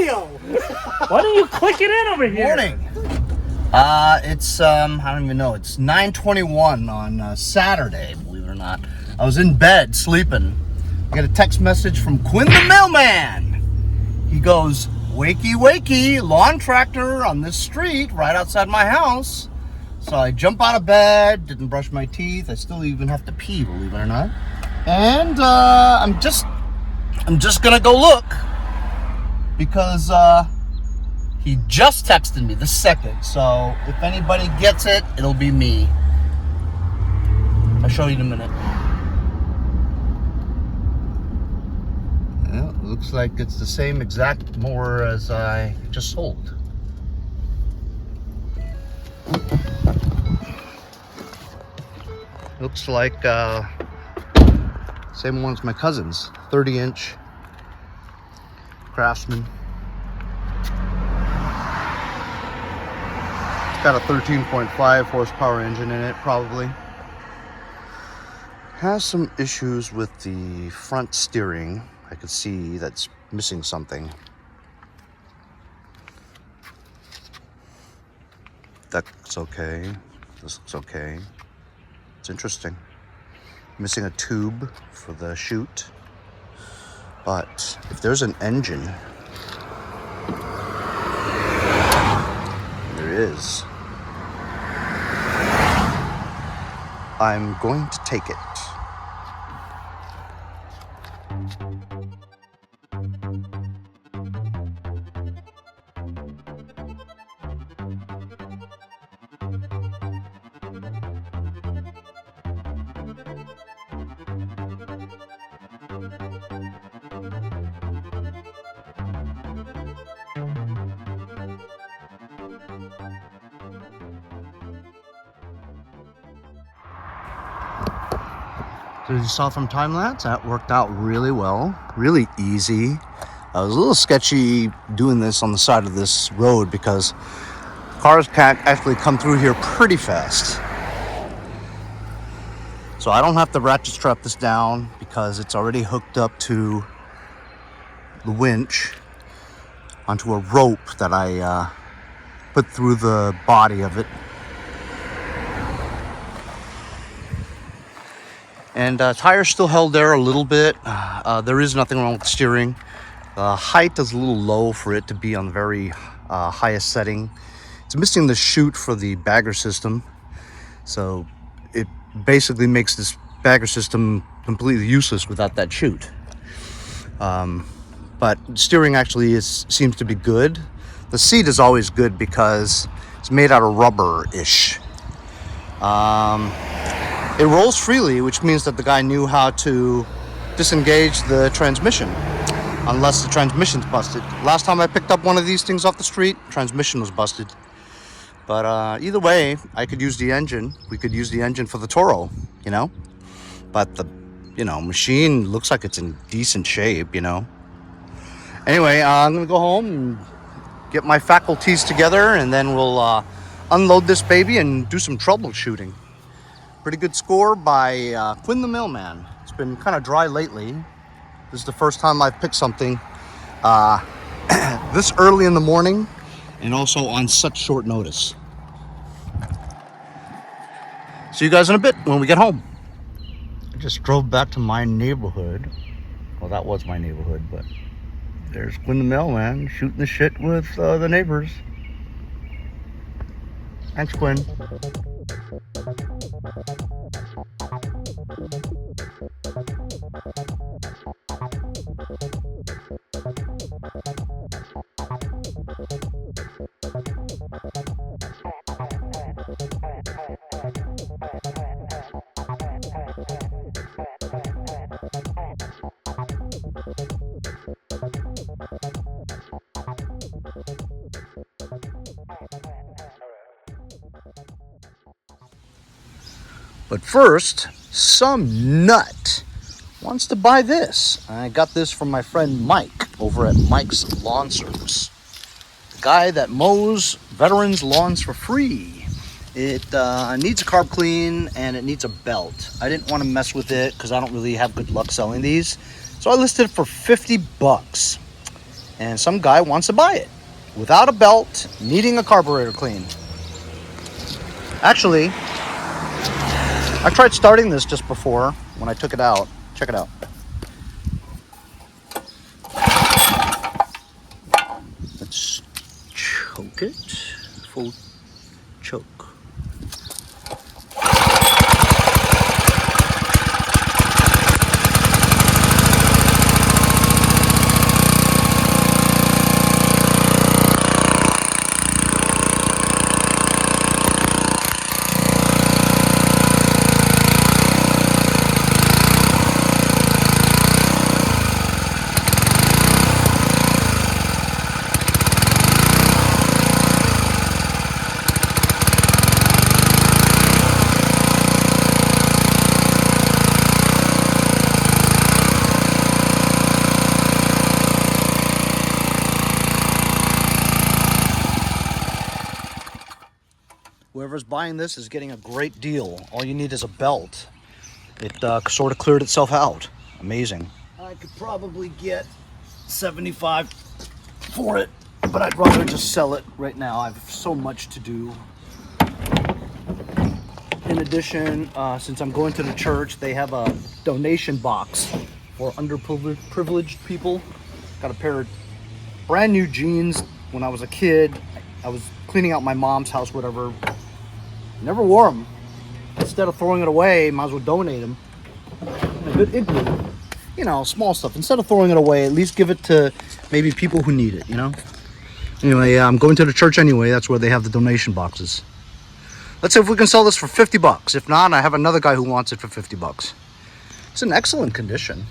video. Why don't you click it in over here? Morning. It's I don't even know. It's 9:21 on Saturday. Believe it or not, I was in bed sleeping. I get a text message from Quinn the Mailman. He goes, "Wakey, wakey! Lawn tractor on this street right outside my house." So I jump out of bed. Didn't brush my teeth. I still even have to pee. Believe it or not. And I'm just gonna go look because he just texted me this second. So if anybody gets it, it'll be me. I'll show you in a minute. Well, it looks like it's the same exact mower as I just sold. Looks like same one as my cousin's, 30-inch Craftsman. It's got a 13.5 horsepower engine in it, probably. Has some issues with the front steering. I could see that's missing something. That looks okay. This looks okay. It's interesting. Missing a tube for the chute. But if there's an engine, there is. I'm going to take it. So as you saw from time-lapse, that worked out really well, really easy. It was a little sketchy doing this on the side of this road because cars can actually come through here pretty fast. So I don't have to ratchet strap this down because it's already hooked up to the winch onto a rope that I put through the body of it. And tires still held there a little bit. There is nothing wrong with the steering. The height is a little low for it to be on the very highest setting. It's missing the chute for the bagger system. So it basically makes this bagger system completely useless without that chute. But steering actually seems to be good. The seat is always good because it's made out of rubber-ish. It rolls freely, which means that the guy knew how to disengage the transmission, unless the transmission's busted. Last time I picked up one of these things off the street, transmission was busted. But either way, I could use the engine. We could use the engine for the Toro, you know? But the, machine looks like it's in decent shape, Anyway, I'm gonna go home and get my faculties together, and then we'll unload this baby and do some troubleshooting. Pretty good score by Quinn the Mailman. It's been kind of dry lately. This is the first time I've picked something this early in the morning and also on such short notice. See you guys in a bit when we get home. I just drove back to my neighborhood. Well, that was my neighborhood, but there's Quinn the Mailman shooting the shit with the neighbors. Thanks, Quinn. But first, some nut wants to buy this. I got this from my friend Mike over at Mike's Lawn Service. The guy that mows veterans' lawns for free. It needs a carb clean and it needs a belt. I didn't want to mess with it because I don't really have good luck selling these. So I listed it for 50 bucks. and some guy wants to buy it without a belt, needing a carburetor clean. Actually, I tried starting this just before when I took it out. Check it out. Let's choke it. Full choke. Whoever's buying this is getting a great deal. All you need is a belt. It sort of cleared itself out. Amazing. I could probably get $75 for it, but I'd rather just sell it right now. I have so much to do. In addition, since I'm going to the church, they have a donation box for underprivileged people. Got a pair of brand new jeans when I was a kid. I was cleaning out my mom's house, whatever. Never wore them. Instead of throwing it away, might as well donate them. A good igloo. You know, small stuff. Instead of throwing it away, at least give it to maybe people who need it, you know? Anyway, I'm going to the church anyway. That's where they have the donation boxes. Let's see if we can sell this for 50 bucks. If not, I have another guy who wants it for 50 bucks. It's in excellent condition.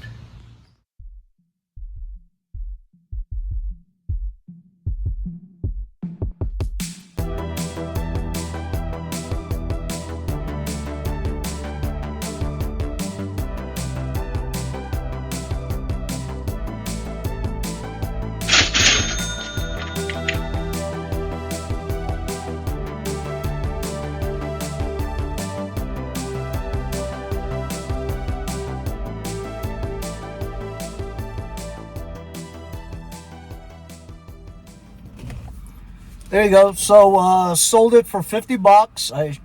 There you go. So sold it for 50 bucks. I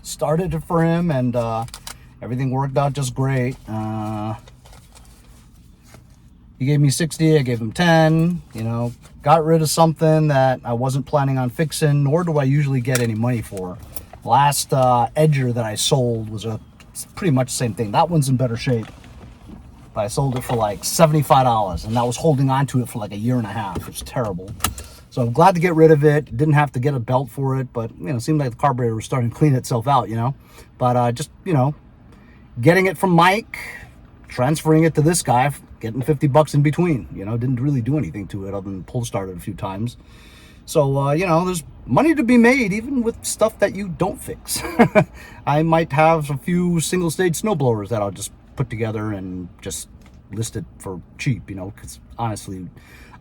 started it for him, and everything worked out just great. He gave me 60, I gave him 10. You know, got rid of something that I wasn't planning on fixing, nor do I usually get any money for. Last edger that I sold was pretty much the same thing. That one's in better shape, but I sold it for like $75, and I was holding on to it for like a year and a half. It was terrible. So I'm glad to get rid of it. Didn't have to get a belt for it, but you know, it seemed like the carburetor was starting to clean itself out, you know. But just, you know, getting it from Mike, transferring it to this guy, getting 50 bucks in between, you know, didn't really do anything to it other than pull start it a few times. So, you know, there's money to be made even with stuff that you don't fix. I might have a few single stage snowblowers that I'll just put together and just list it for cheap, you know, because honestly,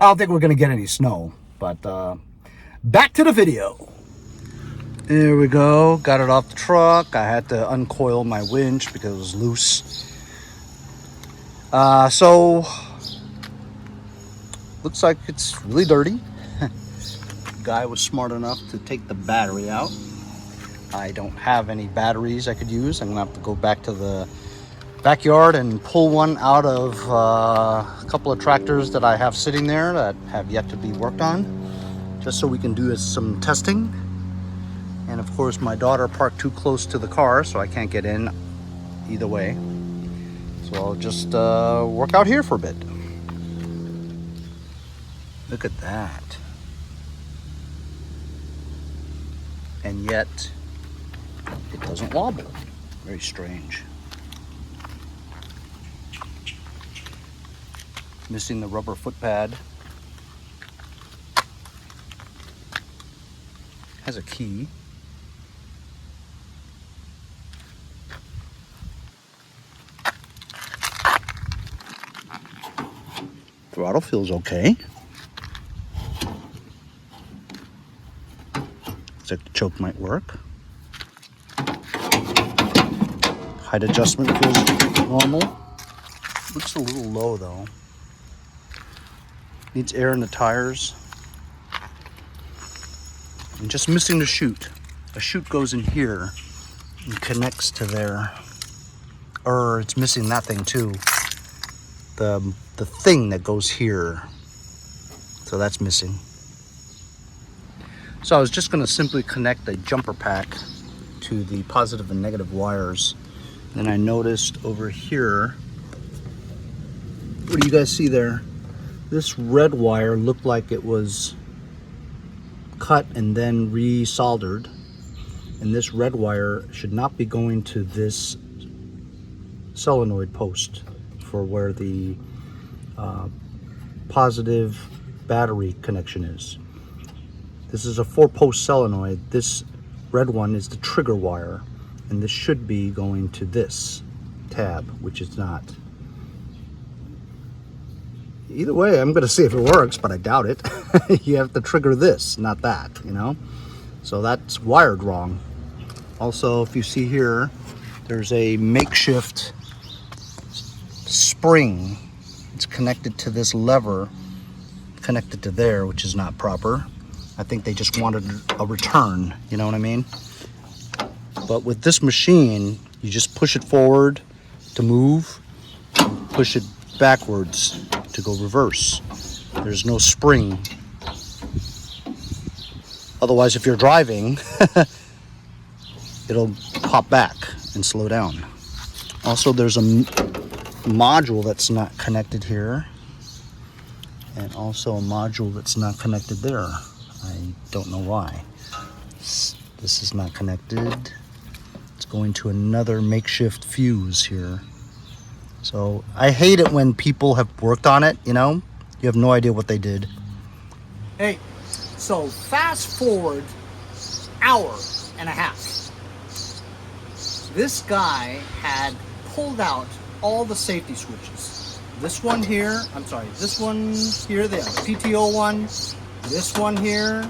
I don't think we're going to get any snow. But back to the video. There we go. Got it off the truck. I had to uncoil my winch because it was loose. So looks like it's really dirty. Guy was smart enough to take the battery out. I don't have any batteries I could use. I'm gonna have to go back to the backyard and pull one out of a couple of tractors that I have sitting there that have yet to be worked on, just so we can do some testing. And of course my daughter parked too close to the car, so I can't get in either way. So I'll just work out here for a bit. Look at that. And yet it doesn't wobble. Very strange. Missing the rubber foot pad. Has a key. Throttle feels okay. Looks like the choke might work. Height adjustment feels normal. Looks a little low though. Needs air in the tires. And just missing the chute. A chute goes in here and connects to there. Or it's missing that thing too. The thing that goes here. So that's missing. So I was just gonna simply connect a jumper pack to the positive and negative wires. Then I noticed over here, what do you guys see there? This red wire looked like it was cut and then re-soldered. And this red wire should not be going to this solenoid post for where the positive battery connection is. This is a 4-post solenoid. This red one is the trigger wire, and this should be going to this tab, which is not. Either way, I'm going to see if it works, but I doubt it. You have to trigger this, not that, you know? So that's wired wrong. Also, if you see here, there's a makeshift spring. It's connected to this lever, connected to there, which is not proper. I think they just wanted a return, you know what I mean? But with this machine, you just push it forward to move, push it backwards to go reverse. There's no spring. Otherwise, if you're driving, it'll pop back and slow down. Also, there's a module that's not connected here, and also a module that's not connected there. I don't know why. This is not connected. It's going to another makeshift fuse here. So I hate it when people have worked on it, you know? You have no idea what they did. Hey, so fast forward hour and a half. This guy had pulled out all the safety switches. This one here, I'm sorry, this one here, the PTO one, this one here,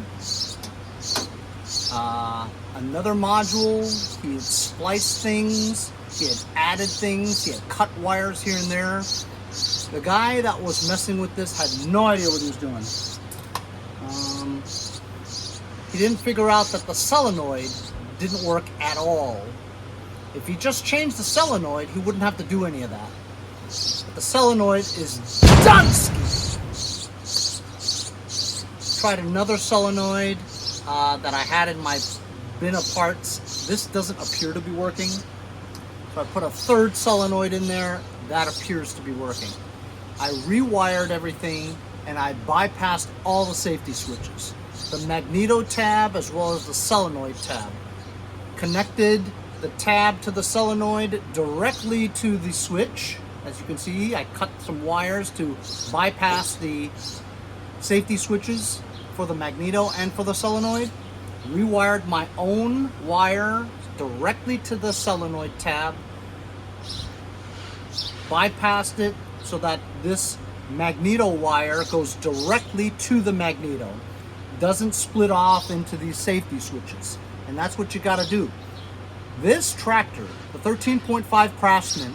another module. He had spliced things, he had added things, he had cut wires here and there. The guy that was messing with this had no idea what he was doing. He didn't figure out that the solenoid didn't work at all. If he just changed the solenoid, he wouldn't have to do any of that. But the solenoid is done. Tried another solenoid that I had in my bin of parts. This doesn't appear to be working. So I put a third solenoid in there. That appears to be working. I rewired everything and I bypassed all the safety switches. The magneto tab as well as the solenoid tab. Connected the tab to the solenoid directly to the switch. As you can see, I cut some wires to bypass the safety switches for the magneto and for the solenoid. Rewired my own wire directly to the solenoid tab. Bypassed it so that this magneto wire goes directly to the magneto. Doesn't split off into these safety switches. And that's what you got to do. This tractor, the 13.5 Craftsman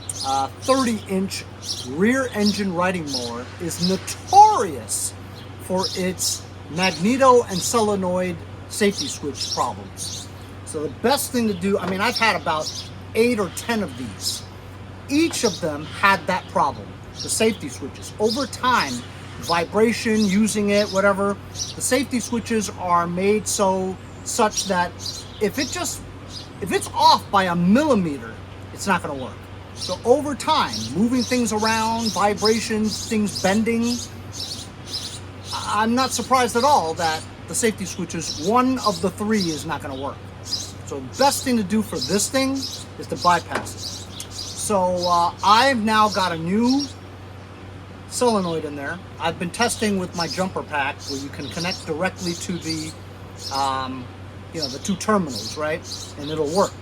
30-inch rear engine riding mower, is notorious for its magneto and solenoid safety switch problems. So the best thing to do, I mean, I've had about 8 or 10 of these. Each of them had that problem, the safety switches. Over time, vibration, using it, whatever, the safety switches are made such that if it's off by a millimeter, it's not going to work. So over time, moving things around, vibrations, things bending, I'm not surprised at all that the safety switches, one of the 3 is not going to work. So the best thing to do for this thing is to bypass it. So I've now got a new solenoid in there. I've been testing with my jumper pack where you can connect directly to the the 2 terminals, right? And it'll work.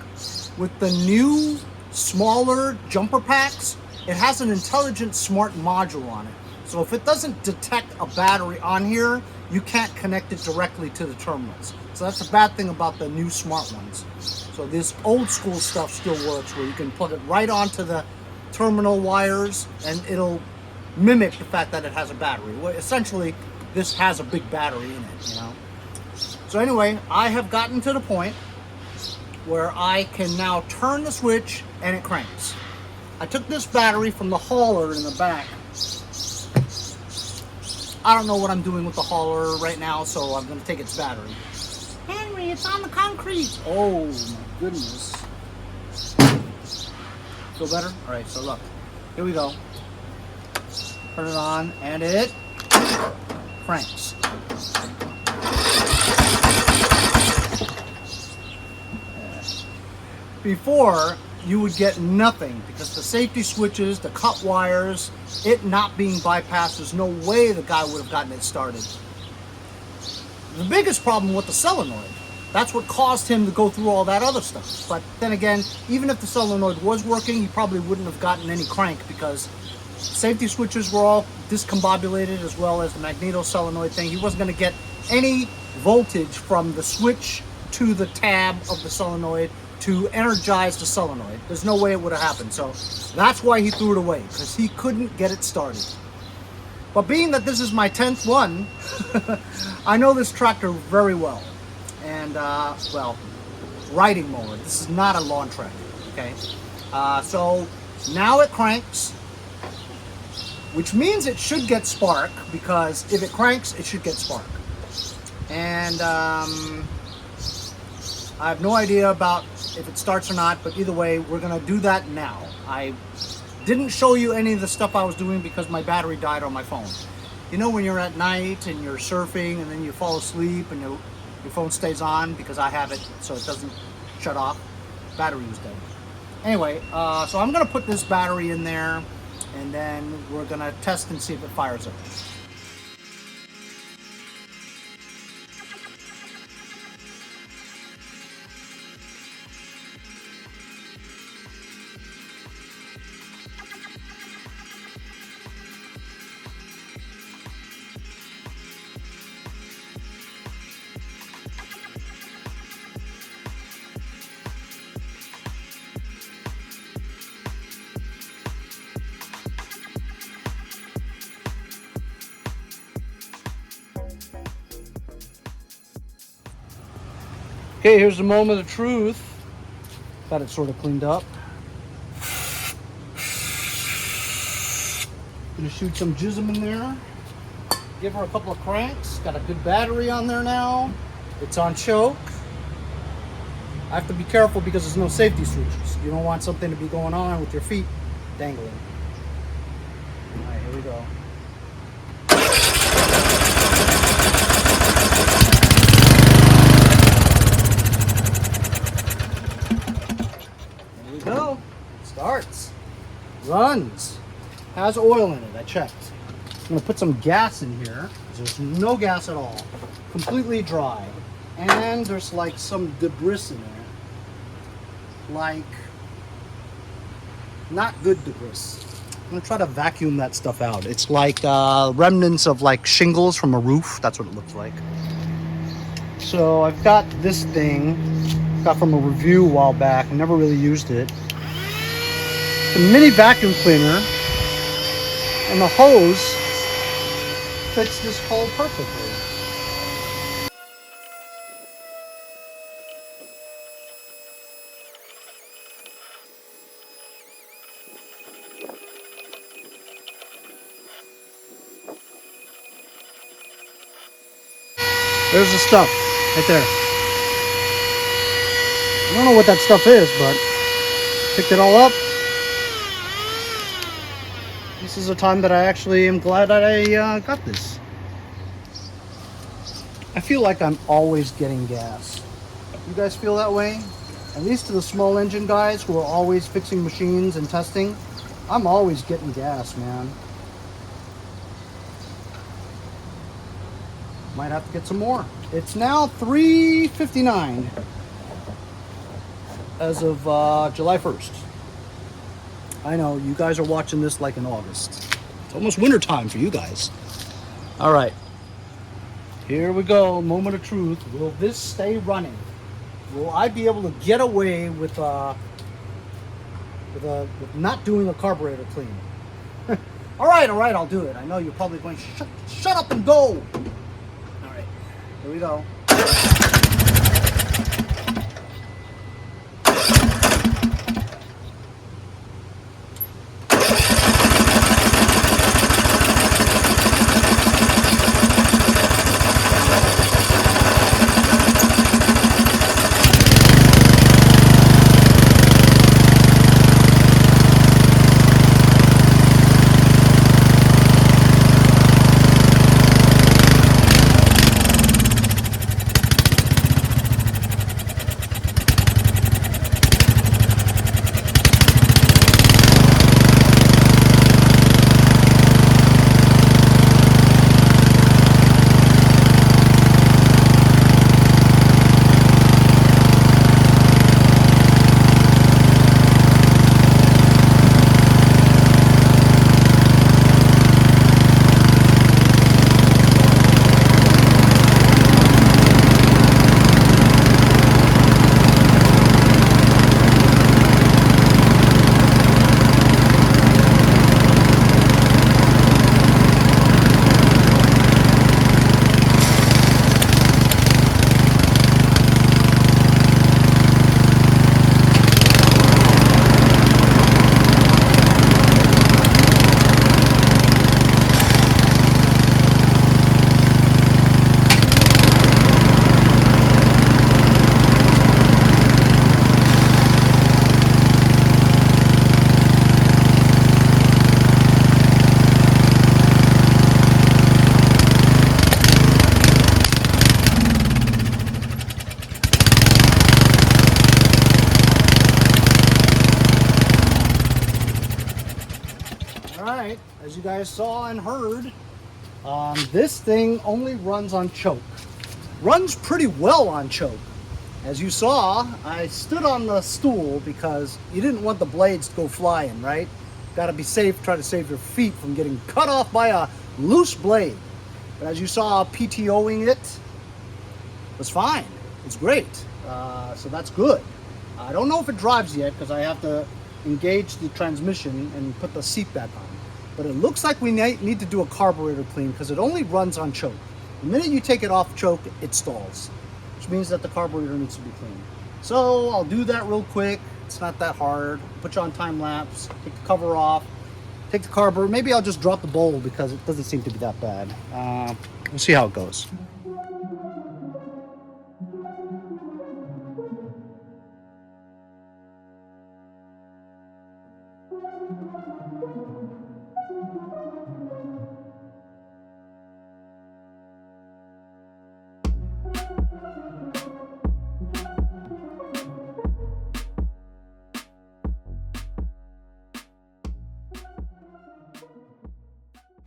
With the new, smaller jumper packs, it has an intelligent smart module on it. So if it doesn't detect a battery on here, you can't connect it directly to the terminals. So that's a bad thing about the new smart ones. So this old school stuff still works where you can put it right onto the terminal wires and it'll mimic the fact that it has a battery. Well, essentially, this has a big battery in it, you know. So anyway, I have gotten to the point where I can now turn the switch and it cranks. I took this battery from the hauler in the back. I don't know what I'm doing with the hauler right now, so I'm going to take its battery. Henry, it's on the concrete. Oh my goodness. Feel better? All right, so look. Here we go. Turn it on and it cranks. Before, you would get nothing because the safety switches, the cut wires, it not being bypassed, there's no way the guy would have gotten it started. The biggest problem with the solenoid, that's what caused him to go through all that other stuff. But then again, even if the solenoid was working, he probably wouldn't have gotten any crank because safety switches were all discombobulated as well as the magneto solenoid thing. He wasn't going to get any voltage from the switch to the tab of the solenoid to energize the solenoid. There's no way it would have happened. So that's why he threw it away, because he couldn't get it started. But being that this is my 10th one, I know this tractor very well. And, well, riding mower. This is not a lawn tractor, okay? So now it cranks, which means it should get spark, because if it cranks, it should get spark. And I have no idea about if it starts or not, but either way, we're gonna do that now. I didn't show you any of the stuff I was doing because my battery died on my phone. You know when you're at night and you're surfing and then you fall asleep and your phone stays on, because I have it so it doesn't shut off. Battery was dead. Anyway, so I'm gonna put this battery in there and then we're gonna test and see if it fires up. Okay, here's the moment of truth. Got it sort of cleaned up. Gonna shoot some jism in there. Give her a couple of cranks. Got a good battery on there now. It's on choke. I have to be careful because there's no safety switches. You don't want something to be going on with your feet dangling. All right, here we go. Go. Starts. Runs. Has oil in it. I checked. I'm going to put some gas in here. There's no gas at all. Completely dry. And there's like some debris in there. Like, not good debris. I'm going to try to vacuum that stuff out. It's like remnants of like shingles from a roof. That's what it looks like. So I've got this thing. Got from a review a while back. I never really used it. The mini vacuum cleaner and the hose fits this hole perfectly. There's the stuff right there. I don't know what that stuff is, but picked it all up. This is a time that I actually am glad that I got this. I feel like I'm always getting gas. You guys feel that way? At least to the small engine guys who are always fixing machines and testing, I'm always getting gas, man. Might have to get some more. It's now 3:59 as of July 1st. I know, you guys are watching this like in August. It's almost winter time for you guys. All right, here we go, moment of truth. Will this stay running? Will I be able to get away with not doing a carburetor clean? All right, I'll do it. I know you're probably going, shut up and go. All right, here we go. Alright, as you guys saw and heard, this thing only runs on choke. Runs pretty well on choke. As you saw, I stood on the stool because you didn't want the blades to go flying, right? Gotta be safe, try to save your feet from getting cut off by a loose blade. But as you saw, PTOing it was fine. It's great. So that's good. I don't know if it drives yet because I have to engage the transmission and put the seat back on. But it looks like we need to do a carburetor clean because it only runs on choke. The minute you take it off choke, it stalls, which means that the carburetor needs to be cleaned. So I'll do that real quick. It's not that hard. Put you on time lapse, take the cover off, take the carburetor. Maybe I'll just drop the bowl because it doesn't seem to be that bad. We'll see how it goes.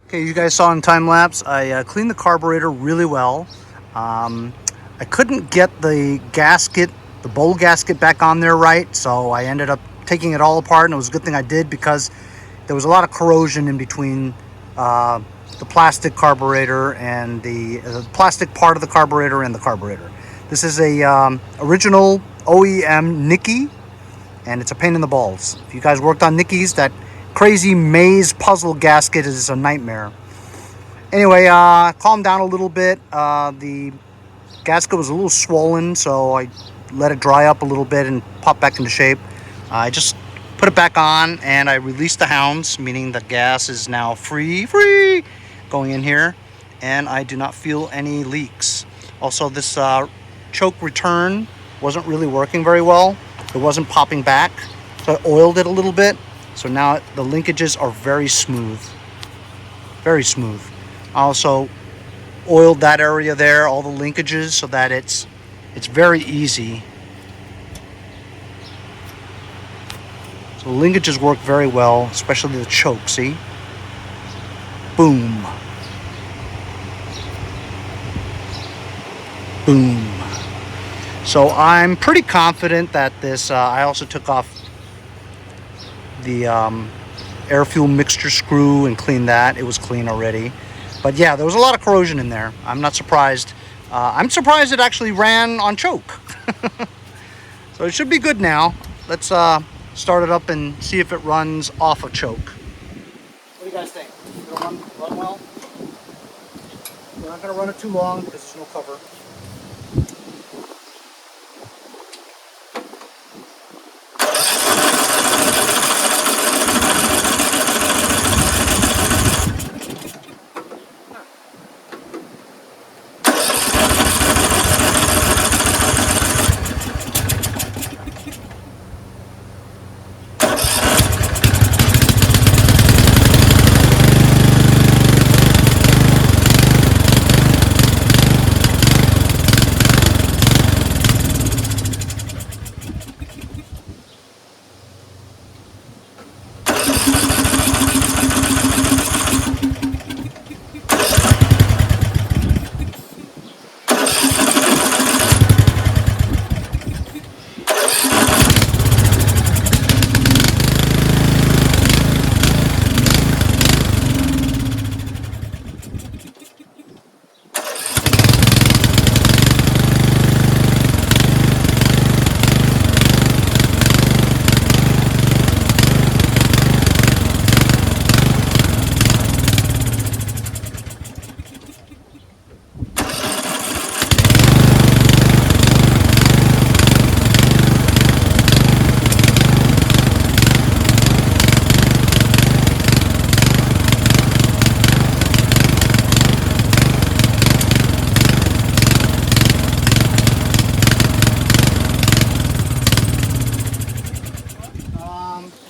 Okay, you guys saw in time lapse, I cleaned the carburetor really well. I couldn't get the gasket, the bowl gasket back on there right, so I ended up taking it all apart, and it was a good thing I did because there was a lot of corrosion in between the plastic carburetor and the plastic part of the carburetor and the carburetor. This is a original OEM Nicky, and it's a pain in the balls. If you guys worked on Nickies, that crazy maze puzzle gasket is a nightmare. Anyway, calmed down a little bit. The gasket was a little swollen, so I let it dry up a little bit and pop back into shape. I just put it back on and I released the hounds, meaning the gas is now free going in here, and I do not feel any leaks. Also, this choke return wasn't really working very well. It wasn't popping back, so I oiled it a little bit. So now the linkages are very smooth. Very smooth. I also oiled that area there, all the linkages, so that it's very easy. So the linkages work very well, especially the choke, see? Boom. Boom. So I'm pretty confident that this, I also took off the air fuel mixture screw and cleaned that. It was clean already, but yeah, there was a lot of corrosion in there. I'm not surprised. I'm surprised it actually ran on choke. So it should be good now. Let's start it up and see if it runs off of choke. What do you guys think? It'll run well. We're not going to run it too long because there's no cover.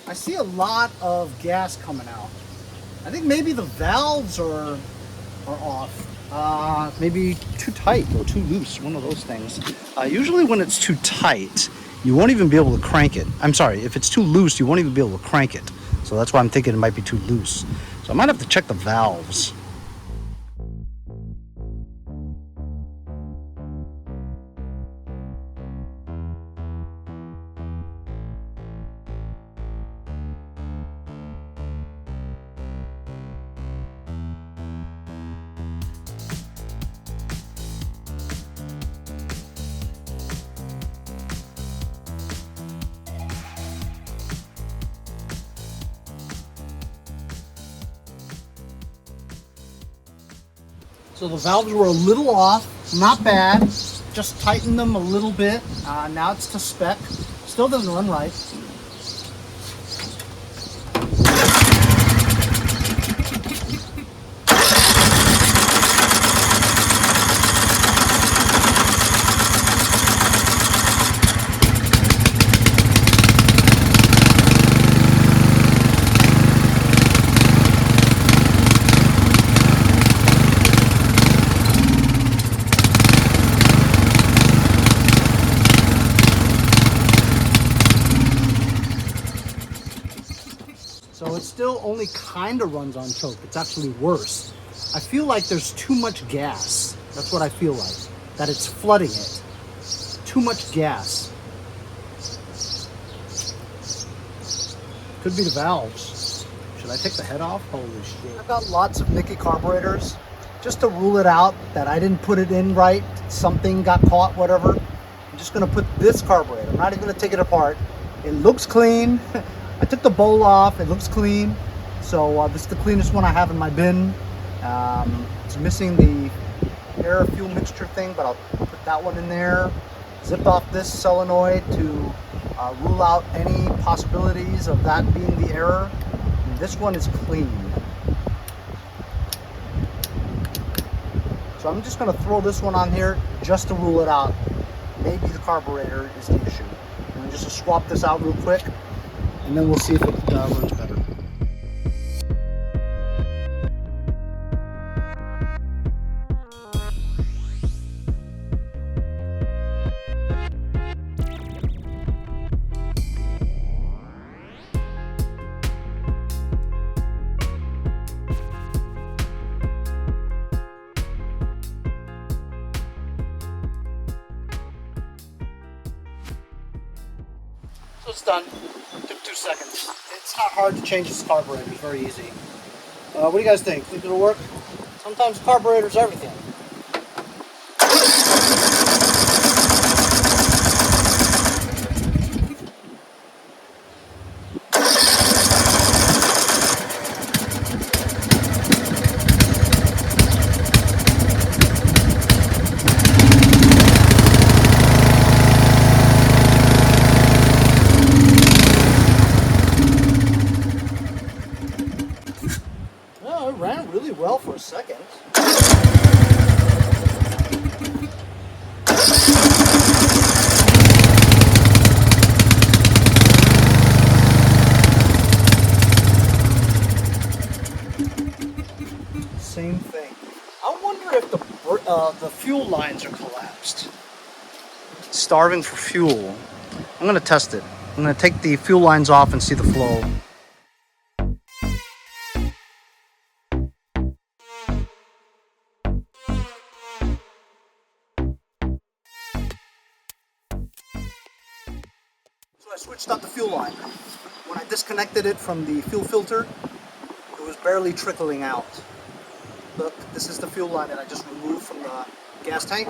I see a lot of gas coming out. I think maybe the valves are off. Maybe too tight or too loose, one of those things. Usually when it's too tight, you won't even be able to crank it. I'm sorry, if it's too loose, you won't even be able to crank it. So that's why I'm thinking it might be too loose. So I might have to check the valves. So the valves were a little off, not bad, just tightened them a little bit. Now it's to spec, still doesn't run right. So it still only kind of runs on choke. It's actually worse. I feel like there's too much gas. That's what I feel like. That it's flooding it. Too much gas. Could be the valves. Should I take the head off? Holy shit. I've got lots of Nicky carburetors. Just to rule it out that I didn't put it in right. Something got caught, whatever. I'm just going to put this carburetor. I'm not even going to take it apart. It looks clean. I took the bowl off, it looks clean. So this is the cleanest one I have in my bin. It's missing the air fuel mixture thing, but I'll put that one in there. Zipped off this solenoid to rule out any possibilities of that being the error. And this one is clean. So I'm just gonna throw this one on here just to rule it out. Maybe the carburetor is the issue. I'm just gonna swap this out real quick, and then we'll see if it runs better. So it's done. Took 2 seconds. It's not hard to change this carburetor. It's very easy. What do you guys think? Think it'll work? Sometimes carburetor's everything. second. Same thing. I wonder if the fuel lines are collapsed. Starving for fuel. I'm gonna test it. I'm gonna take the fuel lines off and see the flow. So I switched out the fuel line. When I disconnected it from the fuel filter, it was barely trickling out. Look, this is the fuel line that I just removed from the gas tank.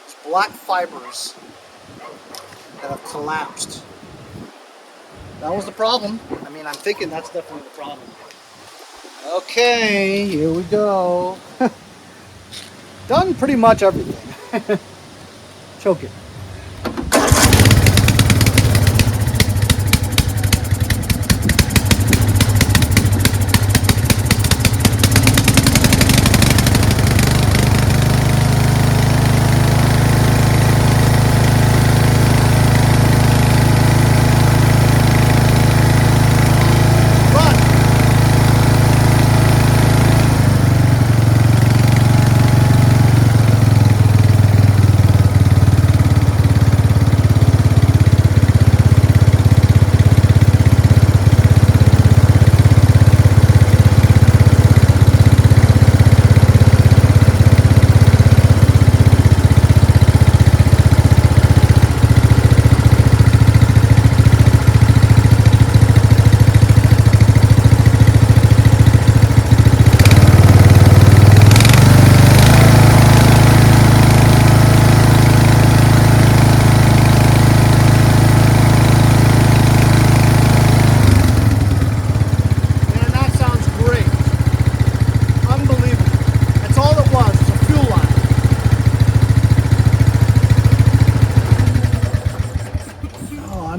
It's black fibers that have collapsed. That was the problem. I mean, I'm thinking that's definitely the problem. Okay, here we go. Done pretty much everything. Choke it.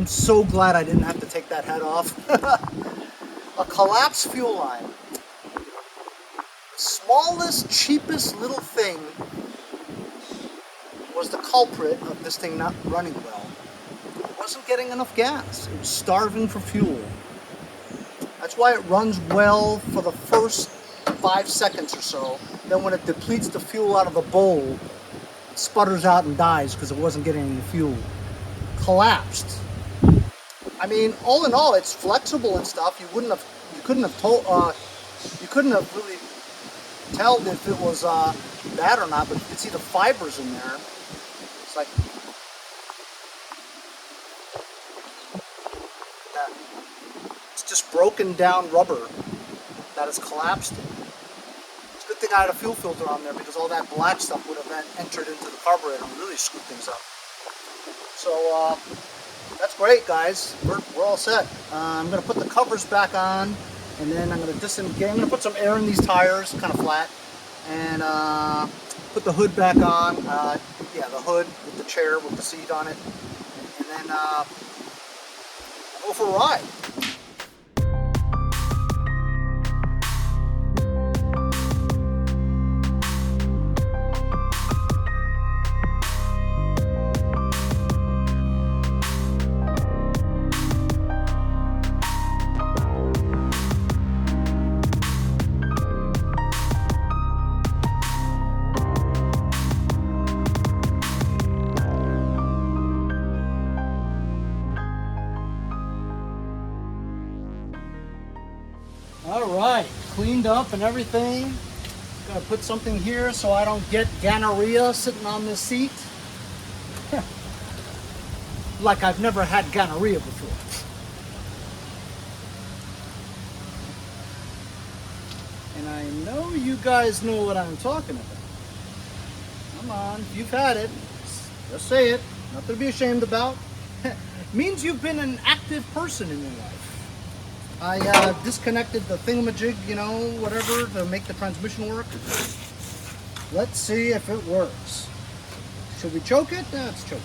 So glad I didn't have to take that head off. A collapsed fuel line. Smallest, cheapest little thing was the culprit of this thing not running well. It wasn't getting enough gas. It was starving for fuel. That's why it runs well for the first 5 seconds or so. Then when it depletes the fuel out of the bowl, it sputters out and dies because it wasn't getting any fuel. Collapsed. I mean, all in all, it's flexible and stuff. You couldn't have really told if it was bad or not, but you could see the fibers in there. It's like that. It's just broken down rubber that has collapsed. It's a good thing I had a fuel filter on there because all that black stuff would have then entered into the carburetor and really screwed things up. So, that's great, guys. We're all set. I'm going to put the covers back on, and then I'm going to disengage. I'm going to put some air in these tires, kind of flat, and put the hood back on. Yeah, the hood with the chair with the seat on it, and then go for a ride. Alright, cleaned up and everything. Gotta put something here so I don't get gonorrhea sitting on this seat. Like I've never had gonorrhea before. And I know you guys know what I'm talking about. Come on, if you've had it, just say it. Nothing to be ashamed about. Means you've been an active person in your life. I disconnected the thingamajig, you know, whatever, to make the transmission work. Let's see if it works. Should we choke it? Let's choke it.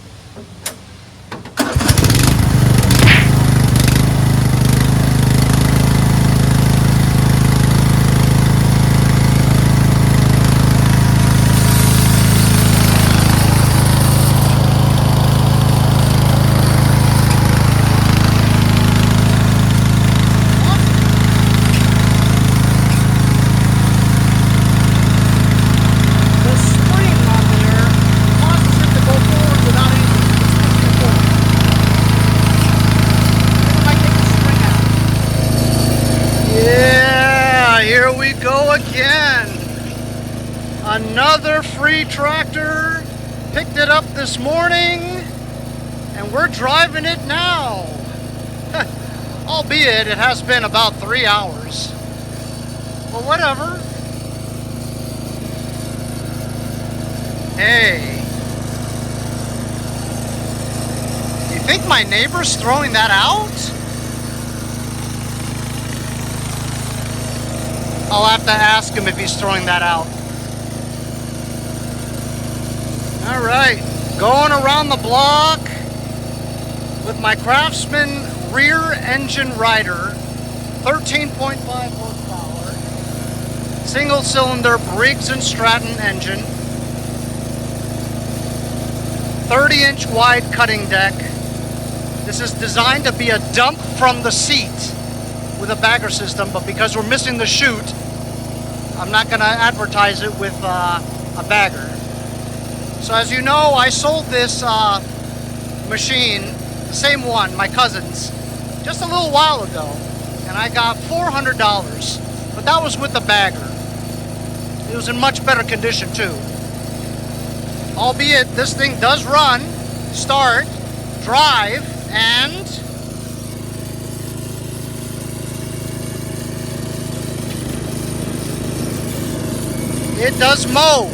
Another free tractor. Picked it up this morning, and we're driving it now. Albeit it has been about 3 hours. But whatever. Hey. You think my neighbor's throwing that out? I'll have to ask him if he's throwing that out. All right, going around the block with my Craftsman rear engine rider, 13.5 horsepower, single cylinder Briggs & Stratton engine, 30-inch wide cutting deck. This is designed to be a dump from the seat with a bagger system, but because we're missing the chute, I'm not going to advertise it with a bagger. So as you know, I sold this machine, the same one, my cousin's, just a little while ago, and I got $400, but that was with the bagger. It was in much better condition too. Albeit this thing does run, start, drive, and it does mow.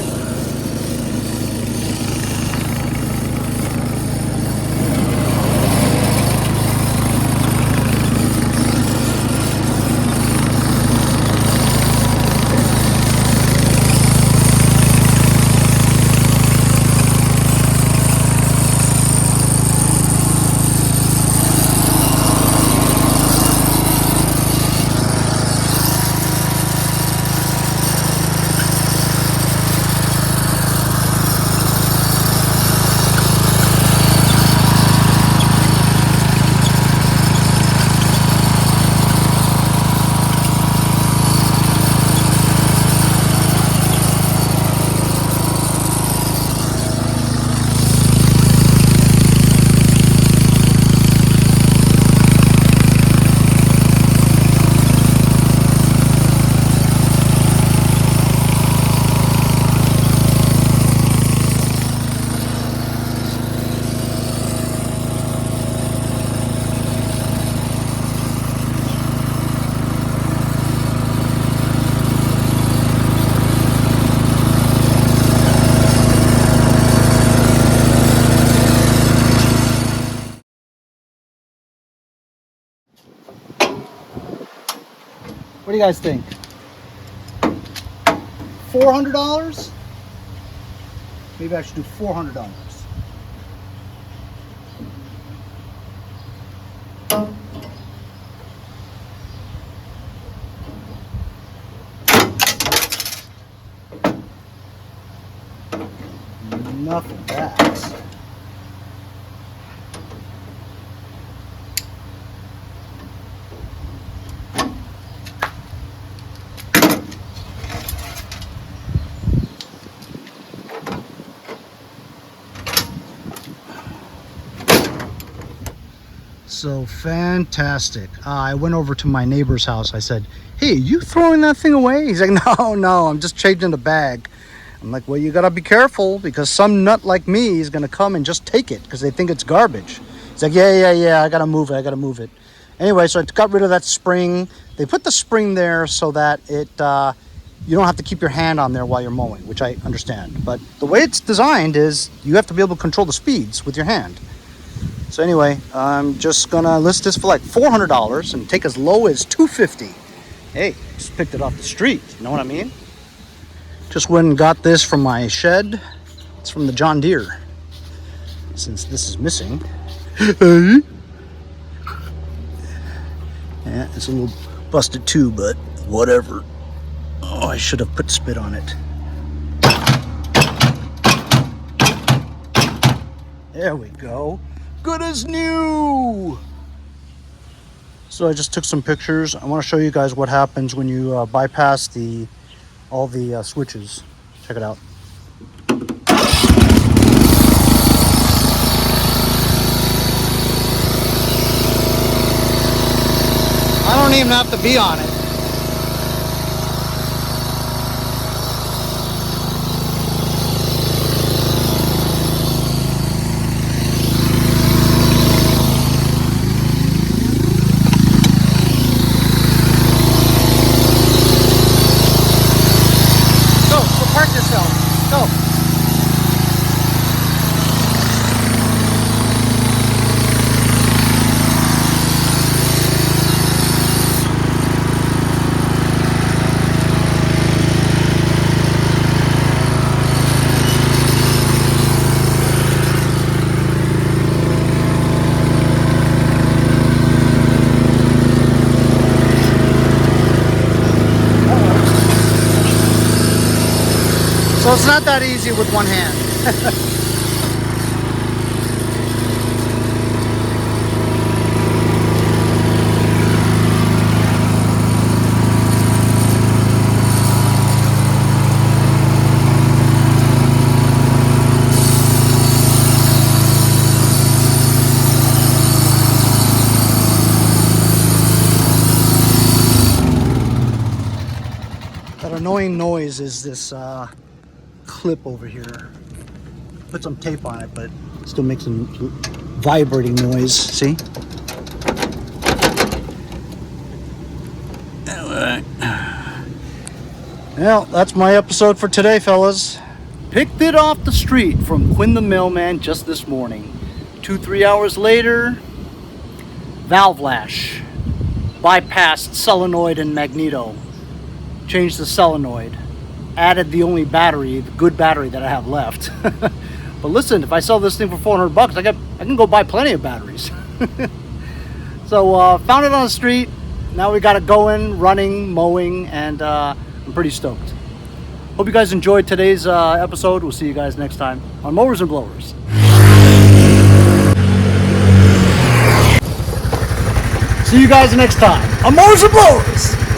What do you guys think? $400? Maybe I should do $400. Enough of that. So fantastic. I went over to my neighbor's house. I said, hey, you throwing that thing away? He's like, no, I'm just changing the bag. I'm like, well, you gotta be careful because some nut like me is gonna come and just take it because they think it's garbage. He's like, yeah, I gotta move it. Anyway, so I got rid of that spring. They put the spring there so that it you don't have to keep your hand on there while you're mowing, which I understand. But the way it's designed is you have to be able to control the speeds with your hand. So anyway, I'm just gonna list this for like $400 and take as low as $250. Hey, just picked it off the street, you know what I mean? Just went and got this from my shed. It's from the John Deere. Since this is missing. Yeah, it's a little busted too, but whatever. Oh, I should have put spit on it. There we go. Good as new. So I just took some pictures. I want to show you guys what happens when you bypass all the switches. Check it out. I don't even have to be on it. So it's not that easy with one hand. That annoying noise is this clip over here. Put some tape on it, but it still makes some vibrating noise. See? Alright. Well, that's my episode for today, fellas. Picked it off the street from Quinn the Mailman just this morning. 2-3 hours later, valve lash, bypassed solenoid and magneto. Changed the solenoid, added the only battery, the good battery that I have left. But listen, if I sell this thing for $400, I can go buy plenty of batteries. So found it on the street. Now we got it going, running, mowing, and I'm pretty stoked. Hope you guys enjoyed today's episode. We'll see you guys next time on Mowers and Blowers. See you guys next time on Mowers and Blowers.